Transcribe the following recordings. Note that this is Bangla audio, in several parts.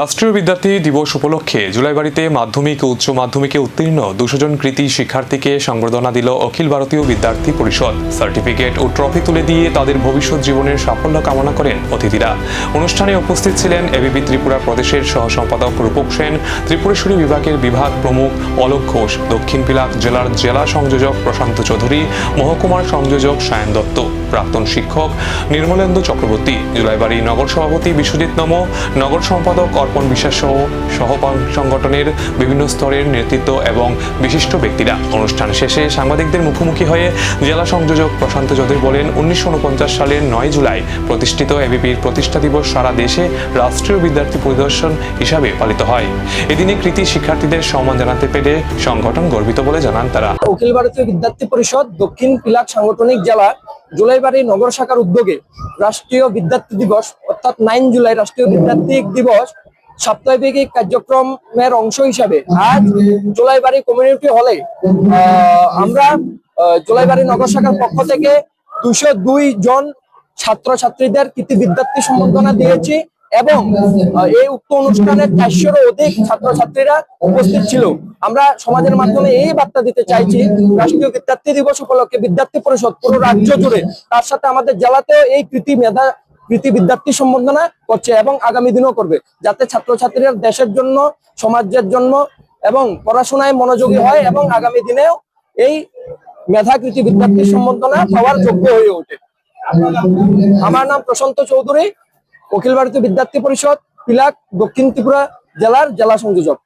রাষ্ট্রীয় বিদ্যার্থী দিবস উপলক্ষে জুলাইবাড়িতে মাধ্যমিক ও উচ্চ মাধ্যমিকে উত্তীর্ণ 200 জন কৃতী শিক্ষার্থীকে সংবর্ধনা দিল অখিল ভারতীয় বিদ্যার্থী পরিষদ। সার্টিফিকেট ও ট্রফি তুলে দিয়ে তাদের ভবিষ্যৎ জীবনের সাফল্য কামনা করেন অতিথিরা। অনুষ্ঠানে উপস্থিত ছিলেন এবিপি ত্রিপুরা প্রদেশের সহ সম্পাদক রূপক সেন, ত্রিপুরেশ্বরী বিভাগের বিভাগ প্রমুখ অলোক ঘোষ, দক্ষিণ পিলাক জেলার জেলা সংযোজক প্রশান্ত চৌধুরী, মহকুমার সংযোজক সায়ন দত্ত, প্রাক্তন শিক্ষক নির্মলেন্দু চক্রবর্তী, জুলাইবাড়ি নগর সভাপতি বিশ্বজিৎ নম, নগর সম্পাদক অর্পণ বিশ্বাস সহ সংগঠনের বিভিন্ন স্তরের নেতৃত্ব এবং বিশিষ্ট ব্যক্তিরা। অনুষ্ঠান শেষে সাংবাদিকদের মুখোমুখি হয়ে জেলা সংযোজক প্রশান্ত চৌধুরী বলেন, 1949 সালের 9 জুলাই প্রতিষ্ঠিত এবিপির প্রতিষ্ঠা দিবস সারা দেশে রাষ্ট্রীয় বিদ্যার্থী পরিদর্শন হিসাবে পালিত হয়। এদিনে কৃতী শিক্ষার্থীদের সম্মান জানাতে পেরে সংগঠন গর্বিত বলে জানান তারা। অখিল ভারতীয় বিদ্যার্থী পরিষদ দক্ষিণ পিলাক সাংগঠনিক জেলা জুলাইবাড়ি নগর শাখার উদ্যোগে রাষ্ট্রীয় বিদ্যার্থী দিবস অর্থাৎ 9 জুলাই রাষ্ট্রীয় বিদ্যার্থী দিবস সাপ্তাহিক কার্যক্রমের অংশ হিসাবে আজ জুলাইবাড়ি কমিউনিটি হলে আমরা জুলাইবাড়ি নগর শাখার পক্ষ থেকে 202 জন ছাত্রছাত্রীদের কৃতী বিদ্যার্থী সম্বর্ধনা দিয়েছি এবং এই উক্ত অনুষ্ঠানে 400-এরও অধিক ছাত্রছাত্রীরা উপস্থিত ছিল। আমরা সমাজের মাধ্যমে এই বার্তা দিতে চাইছি, রাষ্ট্রীয় বিদ্যার্থী দিবস উপলক্ষে বিদ্যার্থী পরিষদ পুরো রাজ্য জুড়ে, তার সাথে আমাদের জেলাতেও এই কৃতী বিদ্যার্থী সম্বর্ধনা করছে এবং আগামী দিনও করবে, যাতে ছাত্রছাত্রীরা দেশের জন্য, সমাজের জন্য এবং পড়াশোনায় মনোযোগী হয় এবং আগামী দিনেও এই মেধাকৃতী বিদ্যার্থী সম্বর্ধনা পাওয়ার যোগ্য হয়ে ওঠে। আমার নাম প্রশান্ত চৌধুরী, অখিল ভারতীয় বিদ্যার্থী পরিষদ পিলাক দক্ষিণ ত্রিপুরা জেলার জেলা সংযোজক।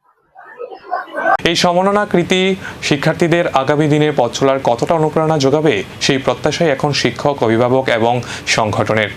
এই সম্মাননা কৃতী শিক্ষার্থীদের আগামী দিনে পথ চলার কতটা অনুপ্রেরণা যোগাবে সেই প্রত্যাশাই এখন শিক্ষক, অভিভাবক এবং সংগঠনের।